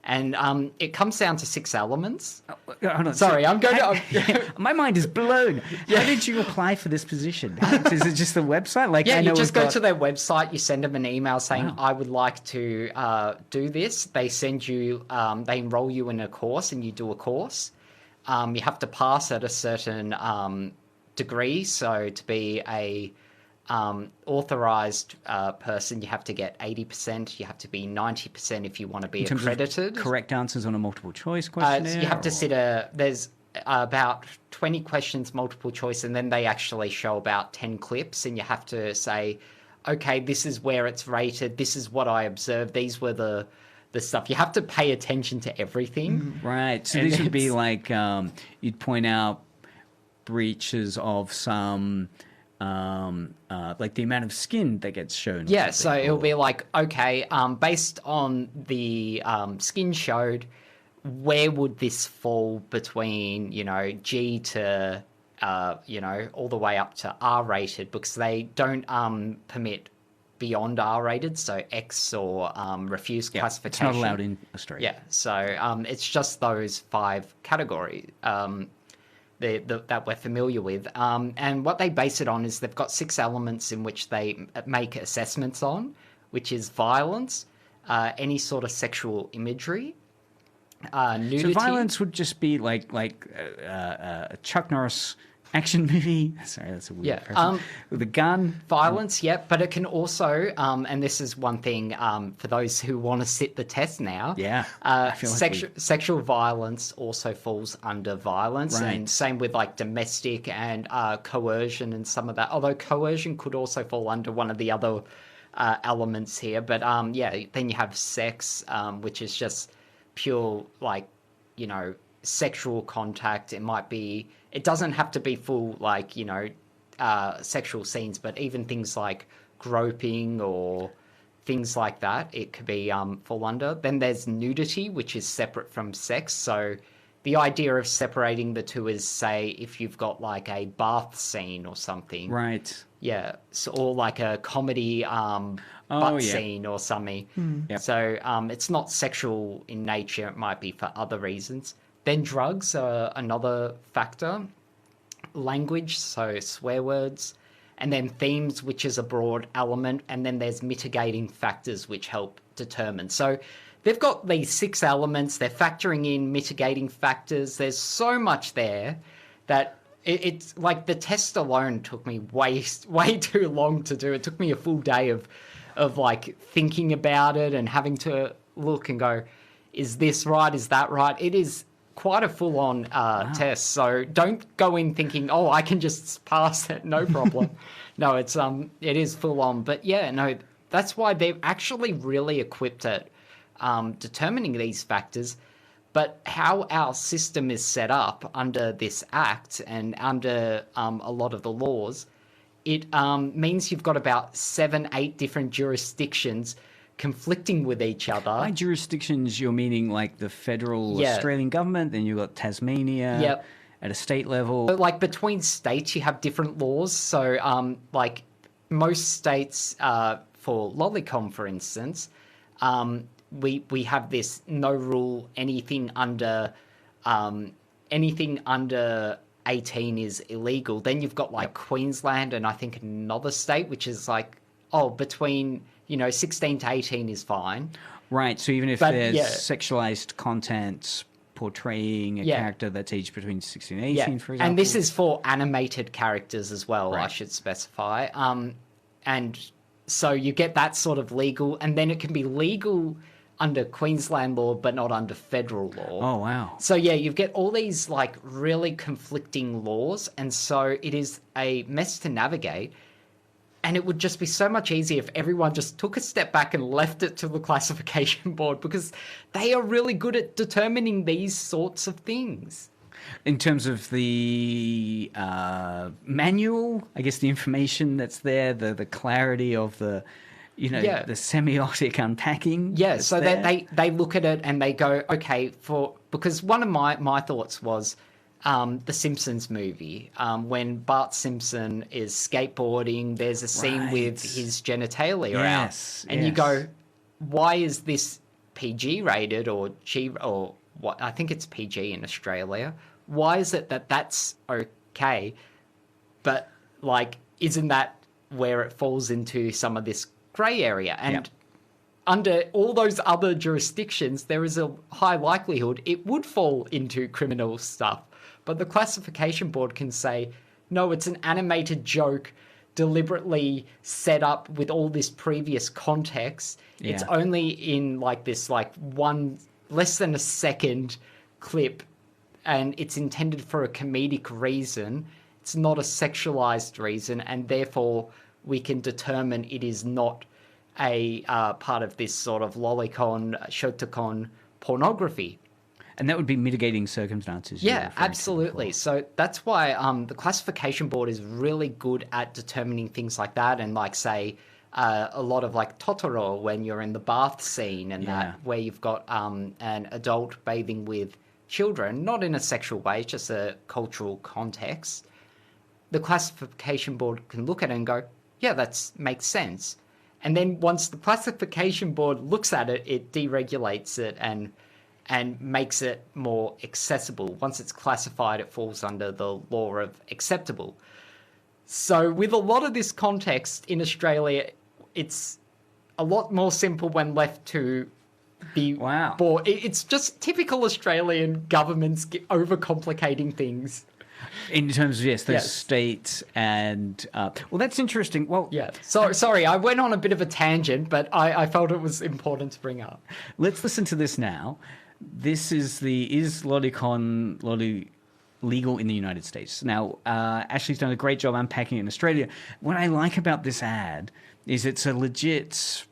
And it comes down to 6 elements. Hold on. Sorry, I'm going to... My mind is blown. How did you apply for this position? Is it just the website? You just go to their website, you send them an email saying, I would like to do this. They send you, they enroll you in a course and you do a course. You have to pass at a certain degree. So to be a... authorized person, you have to get 80%. You have to be 90% if you want to be accredited. Correct answers on a multiple choice questionnaire. So you have to sit there's about 20 questions multiple choice, and then they actually show about 10 clips, and you have to say, okay, this is where it's rated. This is what I observed. These were the stuff. You have to pay attention to everything. Right. So these would be like you'd point out breaches of some. Like the amount of skin that gets shown. Yeah, so it'll be like, okay, based on the skin showed, where would this fall between, G to, all the way up to R-rated, because they don't permit beyond R-rated, so X or refuse classification. It's not allowed in Australia. Yeah, so it's just those 5 categories that we're familiar with. And what they base it on is they've got 6 elements in which they make assessments on, which is violence, any sort of sexual imagery, nudity. So violence would just be like a Chuck Norris action movie. Sorry, that's a weird person. With a gun. Violence, but it can also, and this is one thing for those who want to sit the test now. Yeah, I feel like sexual violence also falls under violence, right. And same with like domestic and coercion and some of that. Although coercion could also fall under one of the other elements here. But then you have sex, which is just pure sexual contact. It doesn't have to be full sexual scenes, but even things like groping or things like that, it could be fall under. Then there's nudity, which is separate from sex. So the idea of separating the two is, say, if you've got like a bath scene or something, right? Yeah, or like a comedy scene or something. Yep. So it's not sexual in nature. It might be for other reasons. Then drugs are another factor. Language, so swear words. And then themes, which is a broad element. And then there's mitigating factors, which help determine. So they've got these 6 elements. They're factoring in mitigating factors. There's so much there that it's like the test alone took me way too long to do. It took me a full day of like thinking about it and having to look and go, is this right? Is that right? It is quite a full-on test. So don't go in thinking, oh, I can just pass it, no problem. No, it is full-on. But yeah, no, that's why they're actually really equipped at determining these factors. But how our system is set up under this act and under a lot of the laws, it means you've got about 7-8 different jurisdictions conflicting with each other. By jurisdictions, you're meaning like the federal Australian government, then you've got Tasmania at a state level. But like between states, you have different laws. So like most states, for lolicon, for instance, we have this no rule, anything under 18 is illegal. Then you've got like Queensland and I think another state, which is like, between 16 to 18 is fine. Right, so even if there's sexualized content portraying a character that's aged between 16 and 18, for example. And this is for animated characters as well, right. I should specify. And so you get that sort of legal, and then it can be legal under Queensland law, but not under federal law. Oh, wow. So, you get all these, like, really conflicting laws, and so it is a mess to navigate. And it would just be so much easier if everyone just took a step back and left it to the classification board, because they are really good at determining these sorts of things. In terms of the manual, I guess the information that's there, the clarity of the semiotic unpacking. Yeah, so they look at it and they go, okay, because one of my thoughts was the Simpsons movie, when Bart Simpson is skateboarding, there's a scene with his genitalia out. And you go, why is this PG rated or G or what? I think it's PG in Australia. Why is it that's okay? But like, isn't that where it falls into some of this grey area? And under all those other jurisdictions, there is a high likelihood it would fall into criminal stuff. But the classification board can say, no, it's an animated joke deliberately set up with all this previous context. Yeah. It's only in like this one less than a second clip, and it's intended for a comedic reason. It's not a sexualized reason, and therefore we can determine it is not a part of this sort of lolicon, shotacon pornography. And that would be mitigating circumstances. Yeah, absolutely. So that's why the classification board is really good at determining things like that. And like, say, a lot of like Totoro when you're in the bath scene and Yeah. that where you've got an adult bathing with children, not in a sexual way, just a cultural context. The classification board can look at it and go, yeah, that makes sense. And then once the classification board looks at it, it deregulates it and makes it more accessible. Once it's classified, it falls under the law of acceptable. So with a lot of this context in Australia, it's a lot more simple when left to be bored. It's just typical Australian governments overcomplicating things. In terms of, those states and... well, that's interesting. Well, yeah. Sorry, I went on a bit of a tangent, but I felt it was important to bring up. Let's listen to this now. This is lolicon legal in the United States? Now, Ashley's done a great job unpacking it in Australia. What I like about this ad is it's a legit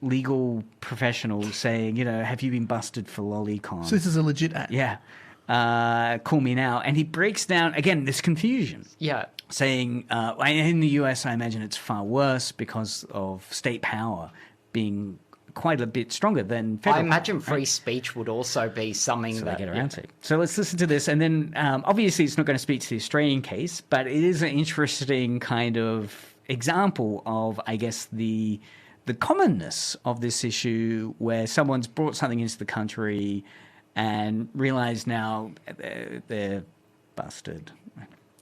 legal professional saying, have you been busted for lolicon? So this is a legit ad? Yeah. Call me now. And he breaks down, again, this confusion. Yeah. Saying, in the US, I imagine it's far worse because of state power being quite a bit stronger than federal. I imagine free speech would also be something so that... they get around to. So let's listen to this. And then, obviously, it's not going to speak to the Australian case, but it is an interesting kind of example of, I guess, the commonness of this issue where someone's brought something into the country and realize now they're busted.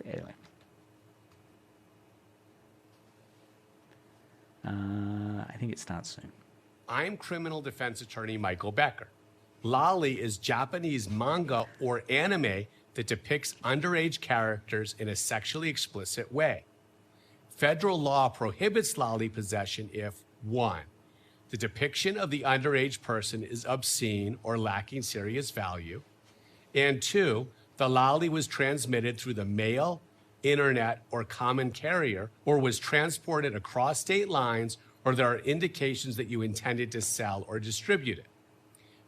Anyway. I think it starts soon. I'm criminal defense attorney Michael Becker. Loli is Japanese manga or anime that depicts underage characters in a sexually explicit way. Federal law prohibits loli possession if 1. The depiction of the underage person is obscene or lacking serious value, and 2. The loli was transmitted through the mail, internet, or common carrier, or was transported across state lines, or there are indications that you intended to sell or distribute it.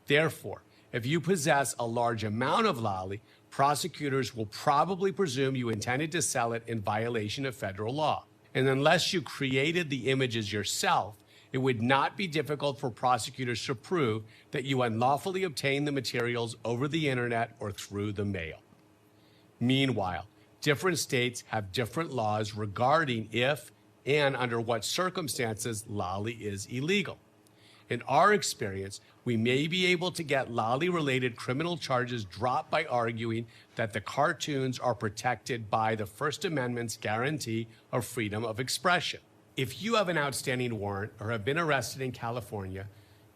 Therefore, if you possess a large amount of loli, prosecutors will probably presume you intended to sell it in violation of federal law. And unless you created the images yourself, it would not be difficult for prosecutors to prove that you unlawfully obtained the materials over the internet or through the mail. Meanwhile, different states have different laws regarding if and under what circumstances loli is illegal. In our experience, we may be able to get loli-related criminal charges dropped by arguing that the cartoons are protected by the First Amendment's guarantee of freedom of expression. If you have an outstanding warrant or have been arrested in California,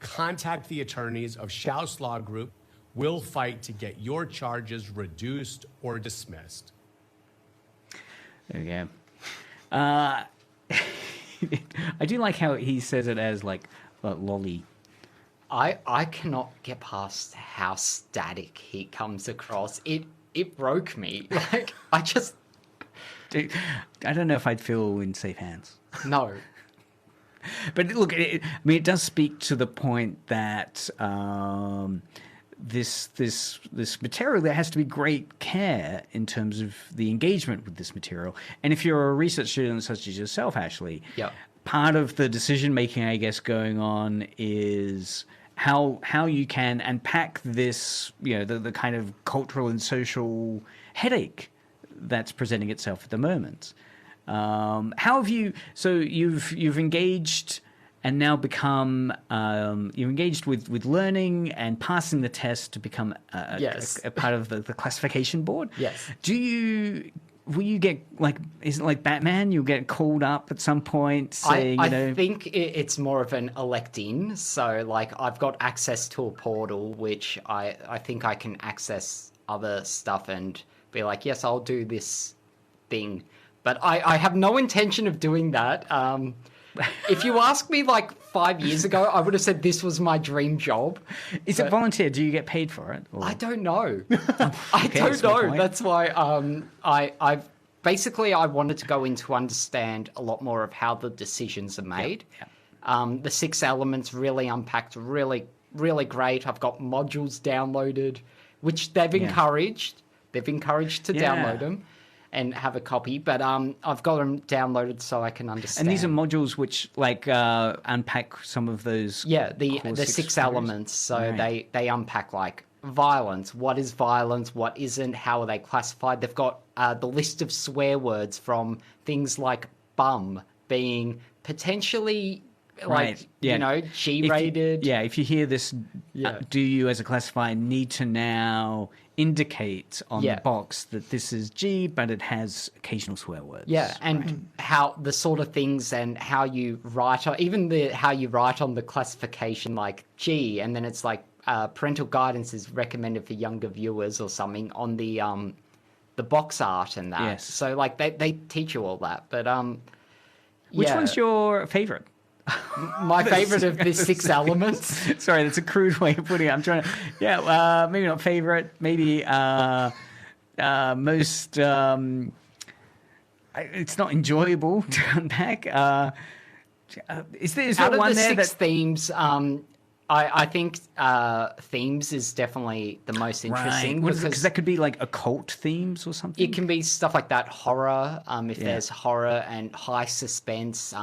contact the attorneys of Schaus Law Group. We'll fight to get your charges reduced or dismissed. There we go. I do like how he says it as like lolly. I cannot get past how static he comes across. It broke me. Like Dude, I don't know if I'd feel in safe hands. No. But look, it does speak to the point that this material, there has to be great care in terms of the engagement with this material. And if you're a research student such as yourself, Ashley, part of the decision making, I guess, going on is how you can unpack this, the kind of cultural and social headache that's presenting itself at the moment. How have you? So you've engaged and now become you're engaged with learning and passing the test to become a part of the classification board. Yes. Will you get is it like Batman? You'll get called up at some point saying, I think it's more of an elect-in. So I've got access to a portal, which I think I can access other stuff and be like, yes, I'll do this thing. But I have no intention of doing that. If you asked me 5 years ago, I would have said this was my dream job. Is it volunteer? Do you get paid for it? Or? I don't know. I don't know. That's why I basically I wanted to go in to understand a lot more of how the decisions are made. Yep. The 6 elements really unpacked, really, really great. I've got modules downloaded, which they've encouraged. They've encouraged to download them. and have a copy, but I've got them downloaded so I can understand. And these are modules which unpack some of those. Yeah, the six elements. So they unpack like violence. What is violence? What isn't? How are they classified? They've got the list of swear words from things like bum being potentially G-rated. If you hear this, do you as a classifier need to now indicate on the box that this is G, but it has occasional swear words? Yeah, and how the sort of things and how you write, or even how you write on the classification like G, and then it's like parental guidance is recommended for younger viewers or something on the box art and that. Yes. So like they teach you all that, but which one's your favorite? My favorite of the six elements. Sorry, that's a crude way of putting it. I'm trying to, maybe not favorite, maybe most. It's not enjoyable to unpack. Is there out of one the there six themes? I think themes is definitely the most interesting because that could be like occult themes or something. It can be stuff like that, horror. If there's horror and high suspense.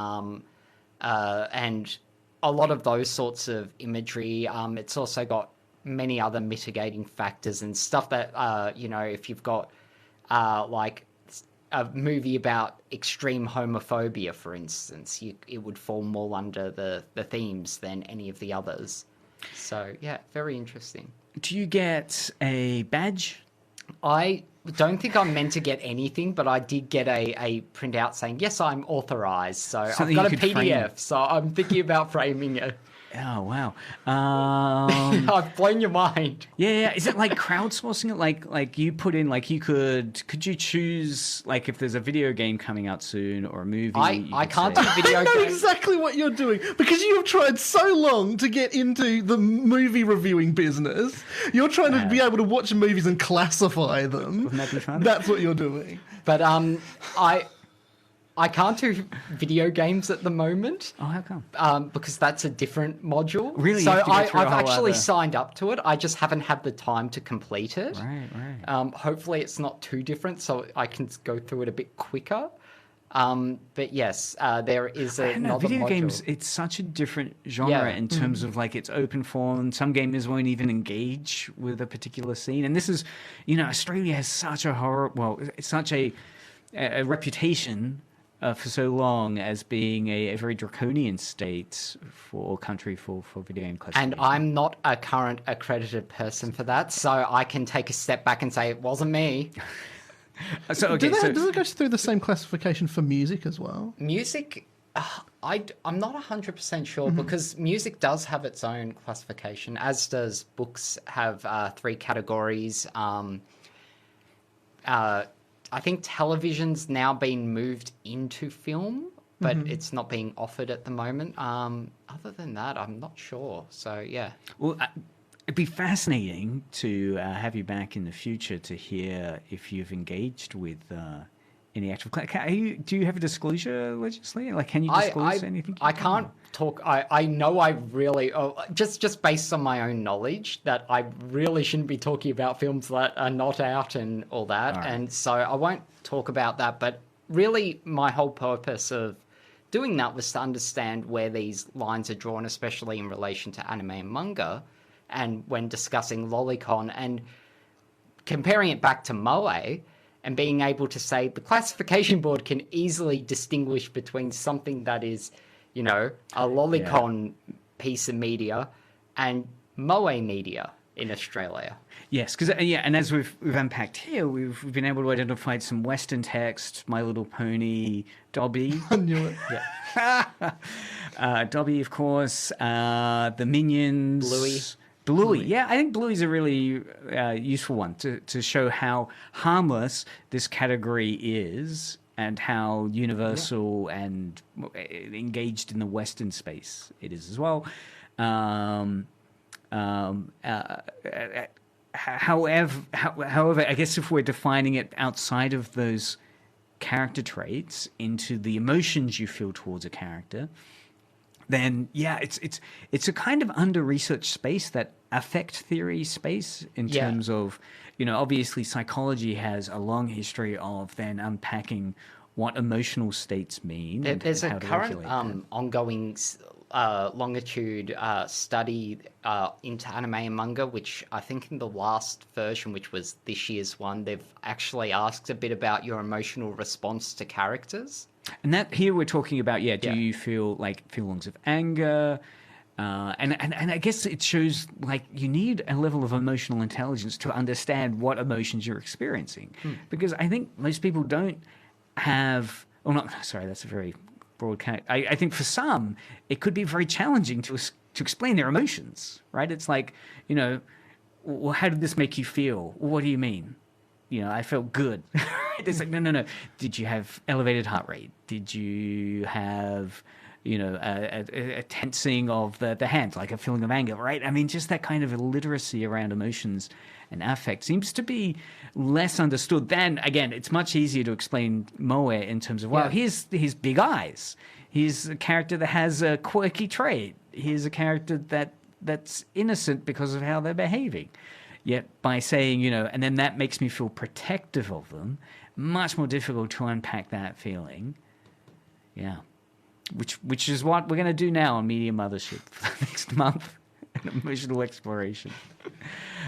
And a lot of those sorts of imagery. It's also got many other mitigating factors and stuff that, if you've got like a movie about extreme homophobia, for instance, it would fall more under the themes than any of the others. So, yeah, very interesting. Do you get a badge? I don't think I'm meant to get anything, but I did get a printout saying, yes, I'm authorized. So Something I've got a you could PDF, frame. so I'm thinking about framing it. Oh, wow. I've blown your mind. Yeah. Is it like crowdsourcing it? Like you put in, like you could you choose, like if there's a video game coming out soon or a movie? I can't do video I know games. exactly what you're doing because you have tried so long to get into the movie reviewing business. You're trying to be able to watch movies and classify them. Wouldn't that be fun? That's what you're doing. But I can't do video games at the moment. Oh, how come? Because that's a different module. Really? So You have to go I've through a whole actually other- signed up to it. I just haven't had the time to complete it. Right. Hopefully it's not too different, so I can go through it a bit quicker. But yes, there is I don't know, another video module. games, it's such a different genre in terms of like it's open form. Some gamers won't even engage with a particular scene. And this is, Australia has such it's such a reputation for so long as being a very draconian state for country for video game classification. And I'm not a current accredited person for that, so I can take a step back and say it wasn't me. So, okay, Does it go through the same classification for music as well? Music, I'm not 100% sure because music does have its own classification, as does books have 3 categories. I think television's now been moved into film, but it's not being offered at the moment. Other than that, I'm not sure. So, yeah. Well, it'd be fascinating to have you back in the future to hear if you've engaged with any actual... Do you have a disclosure legislation? Like, can you disclose anything? I can't talk... I know I really... just based on my own knowledge, that I really shouldn't be talking about films that are not out and all that. Right. And so I won't talk about that. But really, my whole purpose of doing that was to understand where these lines are drawn, especially in relation to anime and manga, and when discussing lolicon, and comparing it back to moe, and being able to say the classification board can easily distinguish between something that is, a lolicon piece of media and moe media in Australia. Yes, because and as we've unpacked here, we've been able to identify some Western text, My Little Pony, Dobby. I knew it. Dobby, of course, the Minions. Bluey. Yeah, I think Bluey's a really useful one to show how harmless this category is and how universal and engaged in the Western space it is as well. However, I guess if we're defining it outside of those character traits into the emotions you feel towards a character, then yeah, it's a kind of under-researched space, that affect theory space, in terms of, obviously psychology has a long history of then unpacking what emotional states mean. There's and a how to current regulate that. ongoing longitude study into anime and manga, which I think in the last version, which was this year's one, they've actually asked a bit about your emotional response to characters. And that here we're talking about, do you feel like feelings of anger? And I guess it shows like you need a level of emotional intelligence to understand what emotions you're experiencing. Because I think most people don't have, that's a very broad I think for some, it could be very challenging to explain their emotions, right? It's like, well, how did this make you feel? What do you mean? I felt good. It's like, no. Did you have elevated heart rate? Did you have, a tensing of the hands, like a feeling of anger, right? I mean, just that kind of illiteracy around emotions and affect seems to be less understood. Then, again, it's much easier to explain Moe in terms of, here's big eyes. Here's a character that has a quirky trait. Here's a character that's innocent because of how they're behaving. Yet by saying, and then that makes me feel protective of them, much more difficult to unpack that feeling. Yeah. Which is what we're going to do now on Media Mothership for the next month, an emotional exploration.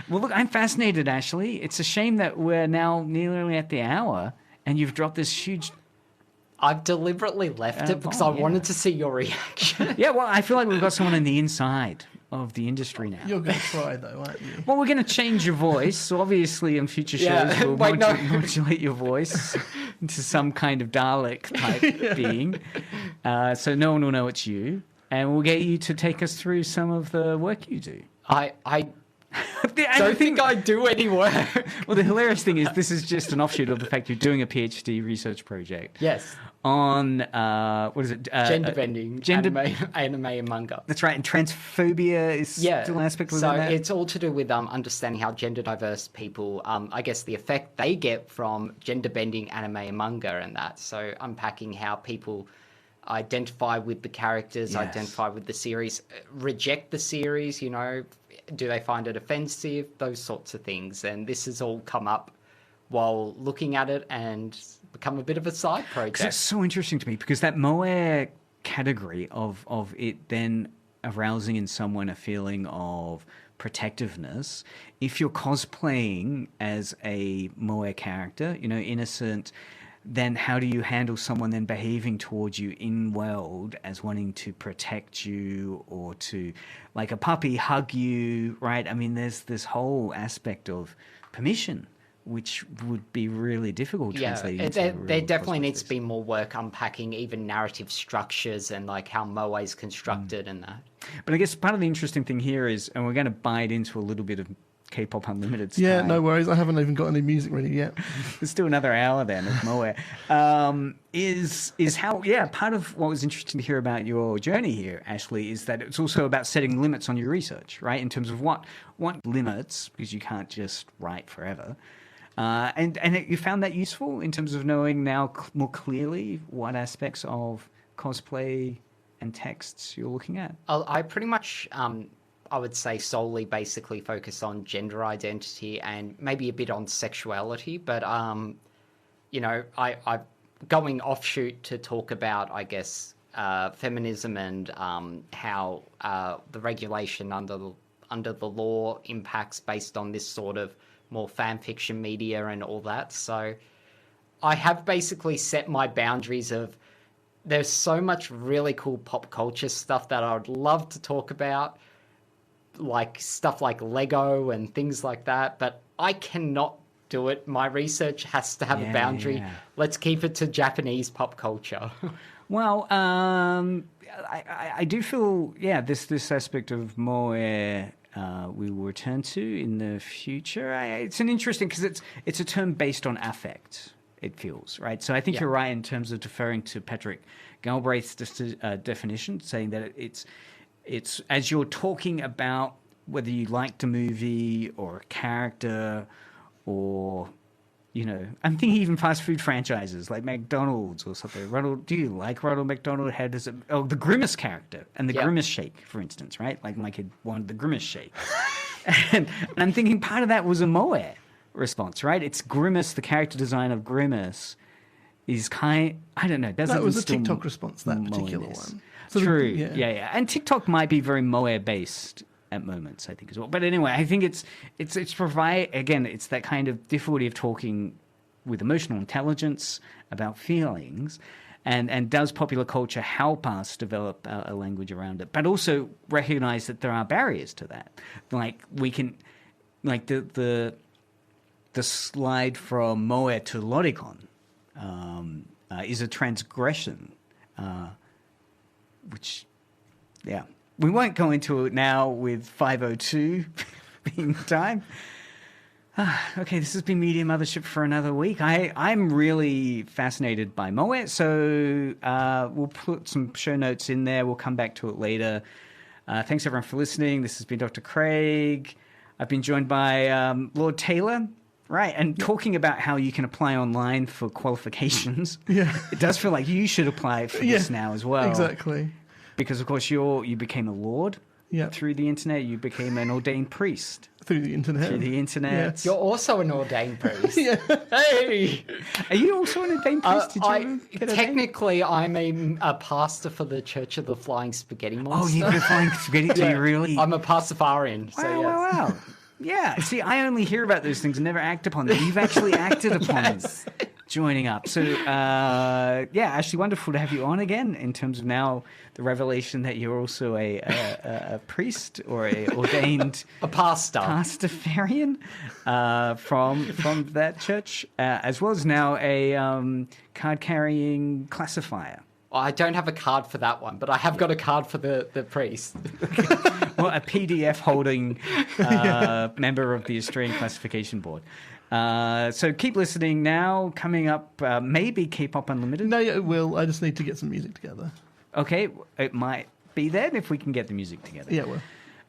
Well, look, I'm fascinated, Ashley. It's a shame that we're now nearly at the hour and you've dropped this huge... I've deliberately left it because I wanted to see your reaction. Yeah, well, I feel like we've got someone on the inside of the industry now. You're going to try, though, aren't you? Well, we're going to change your voice. So obviously, in future shows, we'll modulate your voice into some kind of Dalek-type being. So no one will know it's you. And we'll get you to take us through some of the work you do. I don't think I do any work. Well, the hilarious thing is this is just an offshoot of the fact you're doing a PhD research project. Yes. On, what is it? Gender bending, anime and manga. That's right, and transphobia is still an aspect of that. So it's all to do with understanding how gender diverse people, I guess the effect they get from gender bending anime and manga and that. So unpacking how people identify with the characters, identify with the series, reject the series, do they find it offensive, those sorts of things. And this has all come up while looking at it and become a bit of a side project. It's so interesting to me because that moe category of it then arousing in someone a feeling of protectiveness, if you're cosplaying as a moe character, innocent, then how do you handle someone then behaving towards you in world as wanting to protect you or to, like a puppy, hug you, right? I mean, there's this whole aspect of permission, which would be really difficult translating into there definitely needs to be more work unpacking even narrative structures and like how moe is constructed and that. But I guess part of the interesting thing here is, and we're going to bite into a little bit of K-pop Unlimited style. Yeah, no worries. I haven't even got any music ready yet. There's still another hour then of Moe. Is how, part of what was interesting to hear about your journey here, Ashley, is that it's also about setting limits on your research, right? In terms of what limits, because you can't just write forever. And you found that useful in terms of knowing now more clearly what aspects of cosplay and texts you're looking at? I pretty much... I would say solely basically focus on gender identity and maybe a bit on sexuality. But, I'm going offshoot to talk about, I guess, feminism and how the regulation under the law impacts based on this sort of more fan fiction media and all that. So I have basically set my boundaries of there's so much really cool pop culture stuff that I would love to talk about, like stuff like Lego and things like that, but I cannot do it. My research has to have a boundary. Yeah. Let's keep it to Japanese pop culture. Well, I do feel, this aspect of moe we will return to in the future. It's an interesting, because it's a term based on affect, it feels, right? So I think you're right in terms of deferring to Patrick Galbraith's definition, saying that it's as you're talking about whether you liked a movie or a character or, you know, I'm thinking even fast food franchises like McDonald's or something. Ronald, do you like Ronald McDonald? How does it? Oh, the Grimace character and the Grimace shake, for instance, right? Like my kid wanted the Grimace shake, and I'm thinking part of that was a Moe response, right? It's Grimace, the character design of Grimace is I don't know. That was a TikTok response, that particular one. So True, yeah. And TikTok might be very Moe based at moments, I think, as well. But anyway, I think it's provide, again, it's that kind of difficulty of talking with emotional intelligence about feelings, and does popular culture help us develop a language around it, but also recognize that there are barriers to that. Like we can, like the slide from Moe to lolicon is a transgression, which, yeah. We won't go into it now with 5:02 being the time. Okay, this has been Media Mothership for another week. I'm really fascinated by Moe, so we'll put some show notes in there. We'll come back to it later. Thanks, everyone, for listening. This has been Dr. Craig. I've been joined by Lord Taylor. Right, and talking about how you can apply online for qualifications. Yeah. It does feel like you should apply for this now as well. Exactly. Because, of course, you became a lord through the internet. You became an ordained priest. Through the internet. Yes. You're also an ordained priest. Hey! Are you also an ordained priest? Did you get technically, I'm a pastor for the Church of the Flying Spaghetti Monster. Oh, you've been flying spaghetti? Do you really? I'm a Pastafarian. Wow. Yeah, see, I only hear about those things and never act upon them. You've actually acted upon them, joining up. So, actually wonderful to have you on again in terms of now the revelation that you're also a priest or a ordained... a pastor. Pastafarian from that church, as well as now a card-carrying classifier. I don't have a card for that one, but I have got a card for the priest. Well, a PDF holding member of the Australian Classification Board. So keep listening now. Coming up, maybe K-Pop Unlimited. No, it will. I just need to get some music together. Okay, it might be then if we can get the music together. Yeah,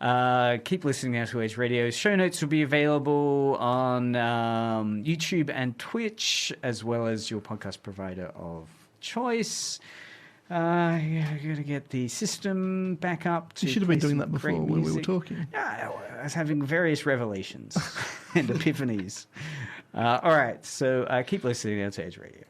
well. Keep listening now to Age Radio. Show notes will be available on YouTube and Twitch, as well as your podcast provider of choice. You're going to get the system back up. You should have been doing that before when we were talking. I was having various revelations and epiphanies. All right, so keep listening now to Age Radio.